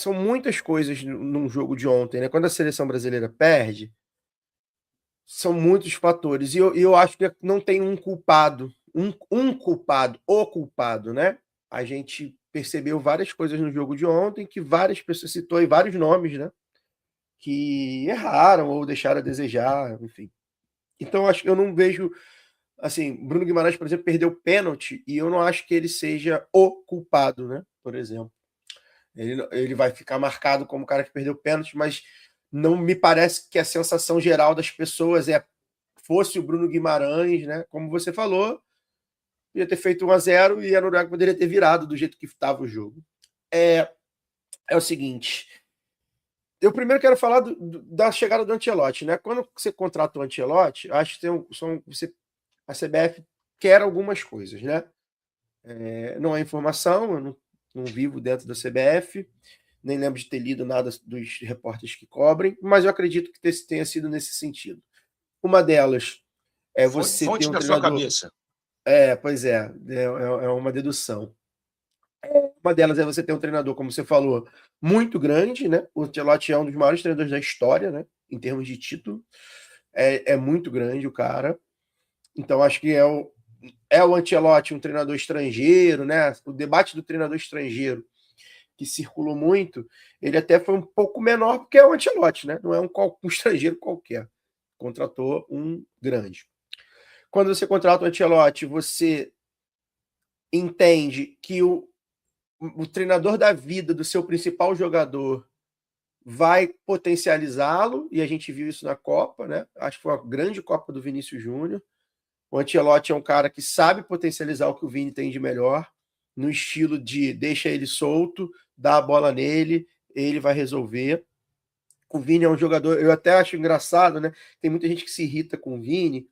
são muitas coisas num jogo de ontem, né? Quando a seleção brasileira perde, são muitos fatores. E eu acho que não tem um culpado, um culpado, o culpado, né? A gente percebeu várias coisas no jogo de ontem que várias pessoas citou e vários nomes, né? Que erraram ou deixaram a desejar, enfim. Então, acho que eu não vejo. Assim, Bruno Guimarães, por exemplo, perdeu pênalti e eu não acho que ele seja o culpado, né? Por exemplo. Ele vai ficar marcado como o cara que perdeu pênalti, mas não me parece que a sensação geral das pessoas fosse o Bruno Guimarães, né? Como você falou, ia ter feito 1-0 e a Noruega poderia ter virado do jeito que estava o jogo. É o seguinte, eu primeiro quero falar da chegada do Ancelotti, né? Quando você contrata o Ancelotti, acho que a CBF quer algumas coisas, né? Não é informação, eu não vivo dentro da CBF, nem lembro de ter lido nada dos repórteres que cobrem, mas eu acredito que tenha sido nesse sentido. Uma delas é você ter Fonte um da sua treinador. cabeça. Pois é uma dedução. Uma delas é você ter um treinador, como você falou, muito grande, né? O Ancelotti é um dos maiores treinadores da história, né? Em termos de título. É muito grande o cara. Então, acho que é o Ancelotti, um treinador estrangeiro, né? O debate do treinador estrangeiro que circulou muito, ele até foi um pouco menor porque é o Ancelotti, né? Não é um estrangeiro qualquer. Contratou um grande. Quando você contrata o Ancelotti, você entende que o treinador da vida do seu principal jogador vai potencializá-lo, e a gente viu isso na Copa, né? Acho que foi uma grande Copa do Vinícius Júnior. O Ancelotti é um cara que sabe potencializar o que o Vini tem de melhor, no estilo de deixa ele solto, dá a bola nele, ele vai resolver. O Vini é um jogador, eu até acho engraçado, né? Tem muita gente que se irrita com o Vini.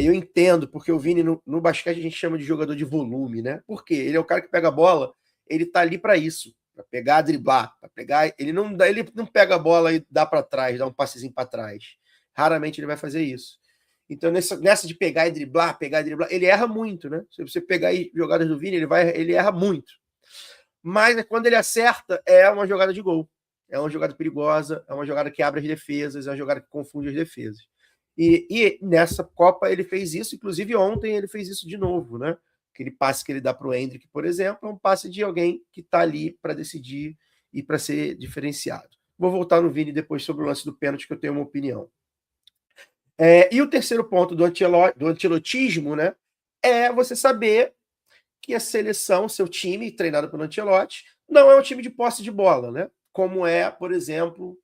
Eu entendo, porque o Vini no basquete a gente chama de jogador de volume, né? Porque ele é o cara que pega a bola, ele tá ali para isso, para pegar, driblar, para pegar. Ele não pega a bola e dá para trás, dá um passezinho para trás. Raramente ele vai fazer isso. Então, nessa de pegar e driblar, ele erra muito, né? Se você pegar aí jogadas do Vini, ele erra muito. Mas quando ele acerta, é uma jogada de gol. É uma jogada perigosa, é uma jogada que abre as defesas, é uma jogada que confunde as defesas. E nessa Copa ele fez isso, inclusive ontem ele fez isso de novo, né? Aquele passe que ele dá para o Endrick, por exemplo, é um passe de alguém que está ali para decidir e para ser diferenciado. Vou voltar no Vini depois sobre o lance do pênalti, que eu tenho uma opinião. E o terceiro ponto do ancelotismo, né? É você saber que a seleção, seu time, treinado pelo Ancelotti, não é um time de posse de bola, né? Como é, por exemplo,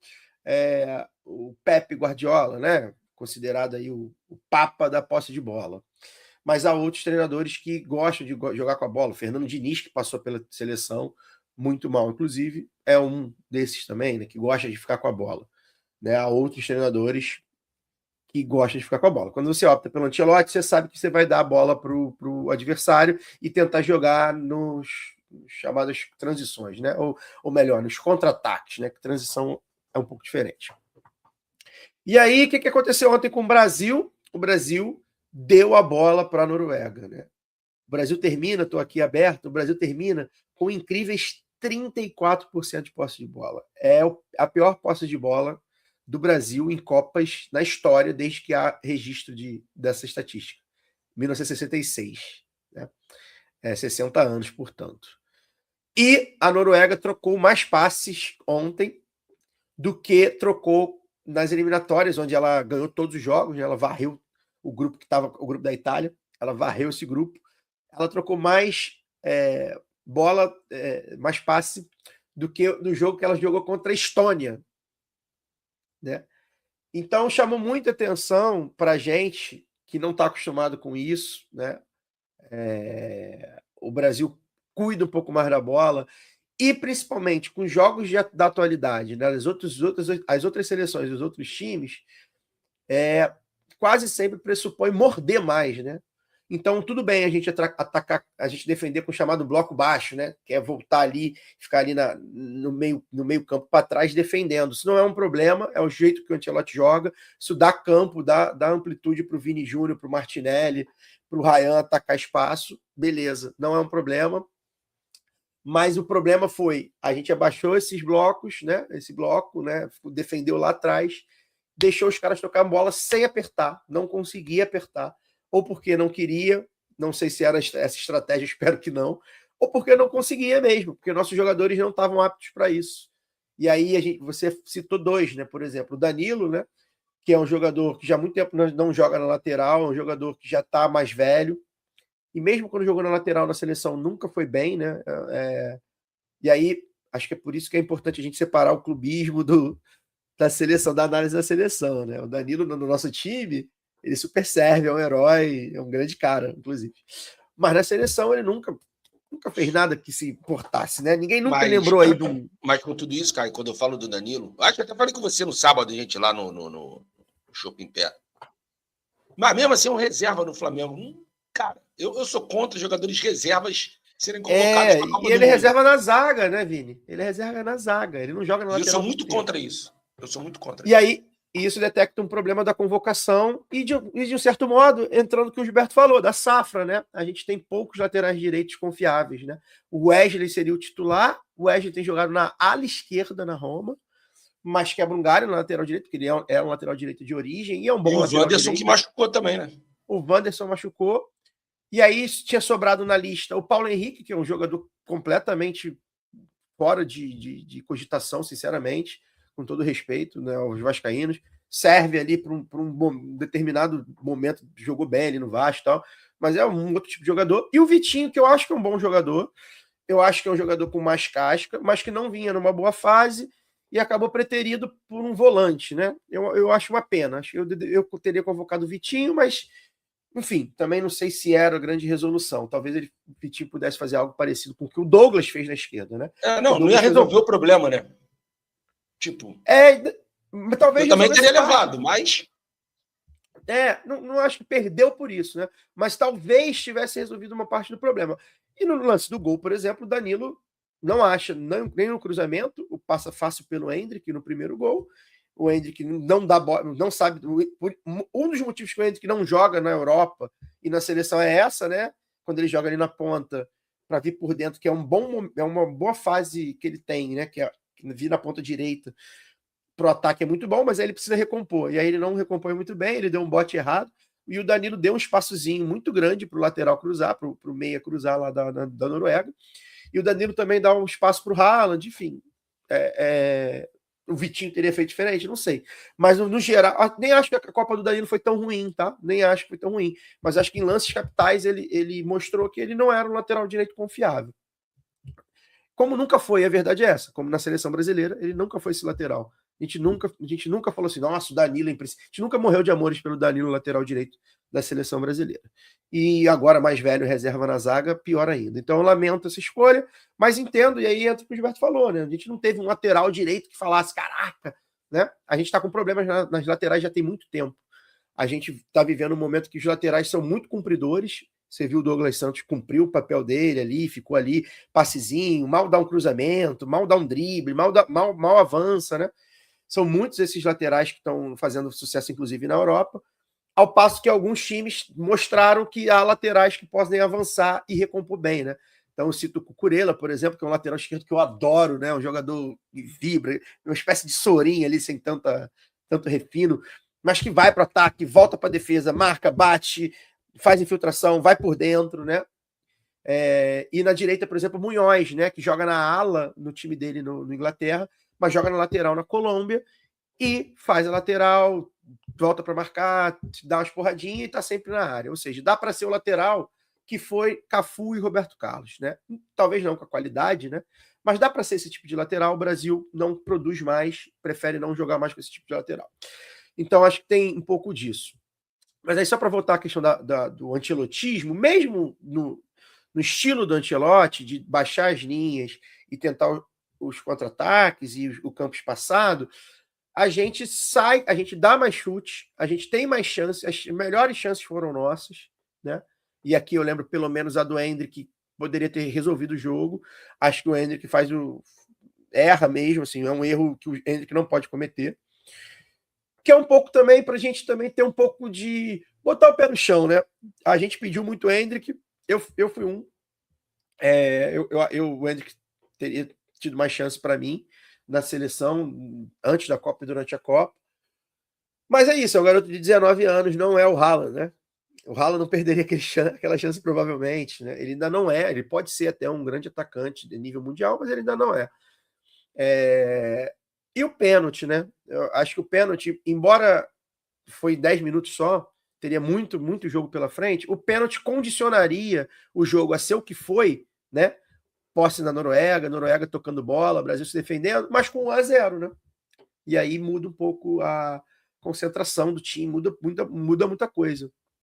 o Pepe Guardiola, né? Considerado aí o papa da posse de bola. Mas há outros treinadores que gostam de jogar com a bola. O Fernando Diniz, que passou pela seleção muito mal, inclusive, é um desses também, né? Que gosta de ficar com a bola. Né? Há outros treinadores que gosta de ficar com a bola. Quando você opta pelo Ancelotti, você sabe que você vai dar a bola para o adversário e tentar jogar nos chamadas transições, né? Ou melhor, nos contra-ataques, né? Que transição é um pouco diferente. E aí, o que aconteceu ontem com o Brasil? O Brasil deu a bola para a Noruega, né? O Brasil termina, estou aqui aberto, o Brasil termina com incríveis 34% de posse de bola. É a pior posse de bola do Brasil em Copas na história, desde que há registro dessa estatística. 1966. Né? 60 anos, portanto. E a Noruega trocou mais passes ontem do que trocou nas eliminatórias, onde ela ganhou todos os jogos, né? Ela varreu o grupo que estava, o grupo da Itália, ela varreu esse grupo. Ela trocou mais bola, mais passe do que no jogo que ela jogou contra a Estônia. Né? Então chamou muita atenção para a gente que não está acostumado com isso. Né? O Brasil cuida um pouco mais da bola e principalmente com jogos da atualidade, né? as outras seleções, os outros times, quase sempre pressupõe morder mais, né? Então, tudo bem a gente atacar, a gente defender com o chamado bloco baixo, né? Que é voltar ali, ficar ali no meio campo para trás defendendo. Isso não é um problema, é o jeito que o Ancelotti joga. Isso dá campo, dá amplitude para o Vini Júnior, para o Martinelli, para o Ryan atacar espaço. Beleza, não é um problema. Mas o problema foi, a gente abaixou esses blocos, né? Esse bloco, né? Defendeu lá atrás, deixou os caras tocar a bola sem apertar, não conseguia apertar, ou porque não queria, não sei se era essa estratégia, espero que não, ou porque não conseguia mesmo, porque nossos jogadores não estavam aptos para isso. E aí você citou dois, né? Por exemplo, o Danilo, né? Que é um jogador que já há muito tempo não joga na lateral, é um jogador que já está mais velho, e mesmo quando jogou na lateral na seleção nunca foi bem, né? E aí acho que é por isso que é importante a gente separar o clubismo da seleção, da análise da seleção, né? O Danilo no nosso time, ele super serve, é um herói, é um grande cara, inclusive. Mas na seleção ele nunca fez nada que se importasse, né? Ninguém nunca lembrou aí de um. Mas com tudo isso, cara, quando eu falo do Danilo, acho que até falei com você no sábado, gente, lá no Shopping Pé. Mas mesmo assim, é um reserva no Flamengo. Cara, eu sou contra jogadores reservas serem convocados para a Copa E ele reserva na zaga, né, Vini? Ele reserva na zaga, ele não joga na lateral. Eu sou muito contra isso. Eu sou muito contra isso. E aí, isso detecta um problema da convocação e de um certo modo, entrando no que o Gilberto falou, da safra, né? A gente tem poucos laterais direitos confiáveis, né? O Wesley seria o titular, o Wesley tem jogado na ala esquerda na Roma, mas quebra um galho na lateral direito, porque ele é um lateral direito de origem e é um bom lateral direito. E o Wanderson que machucou também, né? O Wanderson machucou. E aí tinha sobrado na lista o Paulo Henrique, que é um jogador completamente fora de cogitação, sinceramente, com todo respeito, né, aos vascaínos. Serve ali para um determinado momento, jogou bem ali no Vasco e tal, mas é um outro tipo de jogador. E o Vitinho, que eu acho que é um bom jogador, eu acho que é um jogador com mais casca, mas que não vinha numa boa fase e acabou preterido por um volante, né? Eu acho uma pena. Eu teria convocado o Vitinho, mas enfim, também não sei se era a grande resolução. Talvez o Vitinho pudesse fazer algo parecido com o que o Douglas fez na esquerda, né? Não ia resolver o problema, né? Tipo. Talvez eu também teria levado, mas. Não acho que perdeu por isso, né? Mas talvez tivesse resolvido uma parte do problema. E no lance do gol, por exemplo, o Danilo não acha nem no cruzamento, o passa fácil pelo Endrick no primeiro gol. O Endrick não dá bola, não sabe. Um dos motivos que o Endrick não joga na Europa e na seleção é essa, né? Quando ele joga ali na ponta para vir por dentro, que é uma boa fase que ele tem, né? Que é vir na ponta direita pro ataque é muito bom, mas aí ele precisa recompor. E aí ele não recompõe muito bem, ele deu um bote errado. E o Danilo deu um espaçozinho muito grande para o lateral cruzar, para o meia cruzar lá da Noruega. E o Danilo também dá um espaço para o Haaland, enfim. O Vitinho teria feito diferente, não sei. Mas no geral, nem acho que a Copa do Danilo foi tão ruim, tá? Nem acho que foi tão ruim. Mas acho que em lances capitais ele mostrou que ele não era um lateral direito confiável. Como nunca foi, a verdade é essa. Como na seleção brasileira, ele nunca foi esse lateral. A gente nunca falou assim, nossa, o Danilo é impressionante. A gente nunca morreu de amores pelo Danilo, lateral direito da seleção brasileira. E agora, mais velho, reserva na zaga, pior ainda. Então, eu lamento essa escolha, mas entendo, e aí entra o que o Gilberto falou, né? A gente não teve um lateral direito que falasse, caraca, né? A gente está com problemas nas laterais já tem muito tempo. A gente está vivendo um momento que os laterais são muito cumpridores. Você viu o Douglas Santos cumpriu o papel dele ali, ficou ali, passezinho, mal dá um cruzamento, mal dá um drible, mal avança, né? São muitos esses laterais que estão fazendo sucesso, inclusive na Europa, ao passo que alguns times mostraram que há laterais que podem avançar e recompor bem, né? Então, eu cito o Cucurella, por exemplo, que é um lateral esquerdo que eu adoro, né? Um jogador que vibra, uma espécie de Sorinha ali, sem tanto refino, mas que vai para o ataque, volta para a defesa, marca, bate, faz infiltração, vai por dentro, né? E na direita, por exemplo, Munhoz, né? Que joga na ala no time dele no Inglaterra, mas joga na lateral na Colômbia e faz a lateral, volta para marcar, dá umas porradinhas e está sempre na área. Ou seja, dá para ser o lateral que foi Cafu e Roberto Carlos, né? Talvez não com a qualidade, né? Mas dá para ser esse tipo de lateral. O Brasil não produz mais, prefere não jogar mais com esse tipo de lateral. Então, acho que tem um pouco disso. Mas aí, só para voltar à questão do ancelotismo, mesmo no estilo do Ancelotti, de baixar as linhas e tentar os contra-ataques e o campo espaçado, a gente dá mais chute, a gente tem mais chances, as melhores chances foram nossas, né? E aqui eu lembro pelo menos a do Endrick, que poderia ter resolvido o jogo. Acho que o Endrick erra mesmo, assim, é um erro que o Endrick não pode cometer. Que é um pouco também para a gente também ter um pouco de botar o pé no chão, né? A gente pediu muito o Endrick, eu fui um O Endrick teria tido mais chance para mim na seleção antes da Copa e durante a Copa. Mas é isso, é um garoto de 19 anos, não é o Haaland, né? O Haaland não perderia aquela chance provavelmente, né? Ele ainda não é, ele pode ser até um grande atacante de nível mundial, mas ele ainda não é. E o pênalti, né? Eu acho que o pênalti, embora foi 10 minutos só, teria muito, muito jogo pela frente, o pênalti condicionaria o jogo a ser o que foi, né? Posse na Noruega tocando bola, Brasil se defendendo, mas com 1-0, né? E aí muda um pouco a concentração do time, muda muita coisa.